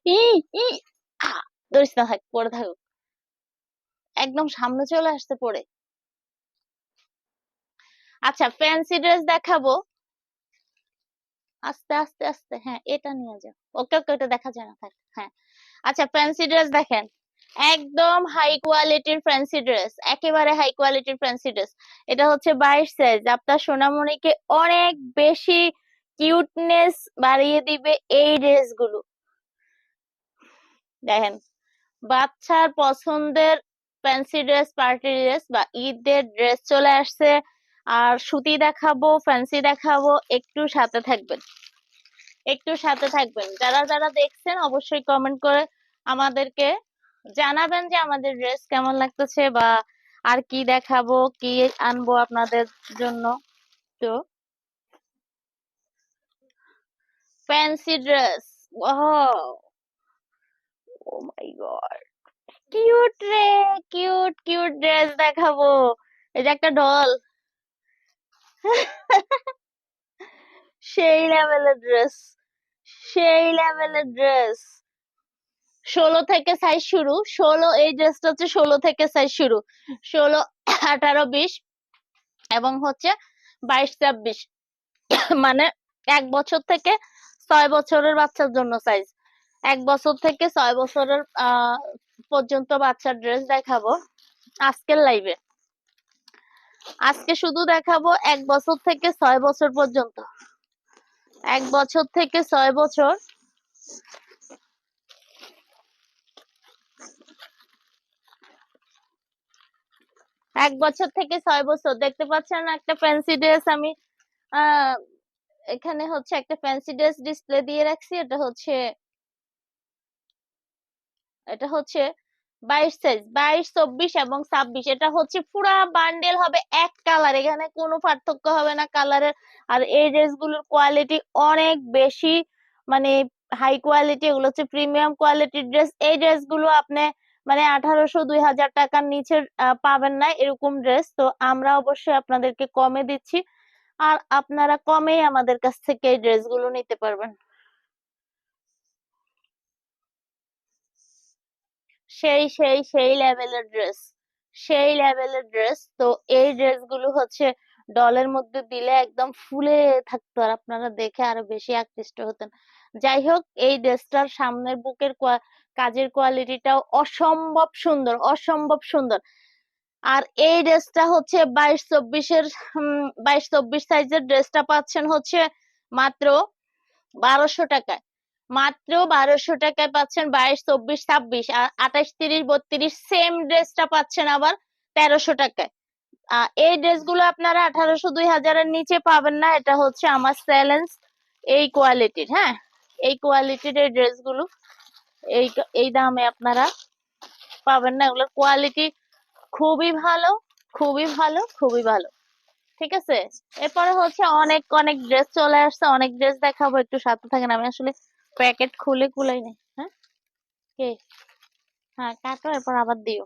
ই ই ধরিস না, থাক পড়ে থাকুক, একদম সামনে চলে আসতে পড়ে। আচ্ছা, ফ্যান্সি ড্রেস দেখাবো, আস্তে আস্তে আস্তে, হ্যাঁ এটা নিয়ে যাও। ওকে ওকে, ওটা দেখা যায় না, থাক, হ্যাঁ। আচ্ছা, ফ্যান্সি ড্রেস দেখেন, একদম হাই কোয়ালিটির ফ্যান্সি ড্রেস, একেবারে হাই কোয়ালিটির ফ্যান্সি ড্রেস। এটা হচ্ছে 22 সাইজ, আপনার সোনামণিকে অনেক বেশি কিউটনেস বাড়িয়ে দিবে এই ড্রেসগুলো। দেখেন, বাচ্চার পছন্দের ফ্যান্সি ড্রেস, পার্টি ড্রেস বা ঈদের ড্রেস চলে আসছে। আর সুতি দেখাবো, ফ্যান্সি দেখাবো, একটু সাথে থাকবেন, একটু সাথে থাকবেন। যারা যারা দেখছেন অবশ্যই কমেন্ট করে আমাদেরকে জানাবেন যে আমাদের ড্রেস কেমন লাগতেছে, বা আর কি দেখাবো, কি আনবো আপনাদের জন্য। তো ফ্যান্সি ড্রেস, ও মাই গড, কিউট রে, কিউট কিউট ড্রেস দেখাবো। এই যে একটা ডল, সেই লেভেলের ড্রেস, সেই লেভেলের ড্রেস। 16 থেকে সাইজ শুরু, 16, এই ড্রেসটা হচ্ছে 16 থেকে সাইজ শুরু, 16, 18, 20 এবং হচ্ছে 22, 24, মানে 1 বছর থেকে 6 বছরের বাচ্চার জন্য সাইজ। 1 বছর থেকে 6 বছরের পর্যন্ত বাচ্চার ড্রেস দেখাবো আজকের লাইভে। আজকে শুধু দেখাবো 1 বছর থেকে 6 বছর পর্যন্ত, 1 বছর থেকে 6 বছর। 1 বছর থেকে 6 বছর, দেখতে পাচ্ছেন একটা ফ্যান্সি ড্রেস আমি আহ এখানে হচ্ছে একটা ফ্যান্সি ড্রেস ডিসপ্লে দিয়ে রাখছি। এটা হচ্ছে 22 সাইজ, 22, 24 এবং 26। এটা হচ্ছে পুরা বান্ডেল হবে এক কালার, এখানে কোনো পার্থক্য হবে না কালারের। আর এই ড্রেসগুলোর কোয়ালিটি অনেক বেশি, মানে হাই কোয়ালিটি, এগুলো হচ্ছে প্রিমিয়াম কোয়ালিটির ড্রেস। এই ড্রেসগুলো আপনি মানে 1800, 2000 টাকার নিচে পাবেন না এরকম ড্রেস। তো আমরা অবশ্যই আপনাদেরকে কমে দিচ্ছি, আর আপনারা কমেই আমাদের কাছ থেকে এই ড্রেসগুলো নিতে পারবেন। সেই লেভেলের ড্রেস, সেই লেভেলের ড্রেস। তো এই ড্রেসগুলো হচ্ছে ডলের মধ্যে দিলে একদম ফুলে থাকতো, আর আপনারা দেখে আরো বেশি আকৃষ্ট হতেন। যাই হোক, এই ড্রেসটার সামনের বুকের কাজের কোয়ালিটিটাও অসম্ভব সুন্দর, অসম্ভব সুন্দর। আর এই ড্রেসটা হচ্ছে 22, 24-এর, 22, 24 সাইজের ড্রেসটা পাচ্ছেন হচ্ছে মাত্র 1200 টাকায়। মাত্র 1200 টাকায় পাচ্ছেন 22, 24, 26, আর 28, 30, 32 সেম ড্রেসটা পাচ্ছেন আবার 1300 টাকায়। এই ড্রেসগুলো আপনারা 1800, 2000-এর নিচে পাবেন না, এটা হচ্ছে আমার চ্যালেঞ্জ। এই কোয়ালিটির, হ্যাঁ, এই কোয়ালিটির এই ড্রেসগুলো এই এই দামে আপনারা পাবেন না। এগুলোর কোয়ালিটি খুবই ভালো, খুবই ভালো, খুবই ভালো। ঠিক আছে, এরপরে হচ্ছে অনেক অনেক ড্রেস চলে আসছে, অনেক ড্রেস দেখাবো, একটু সাথে থাকেন। আমি আসলে প্যাকেট খুলে কুলাই নাই, হ্যাঁ। কে? হ্যাঁ, কাটো, এরপর আবার দিও।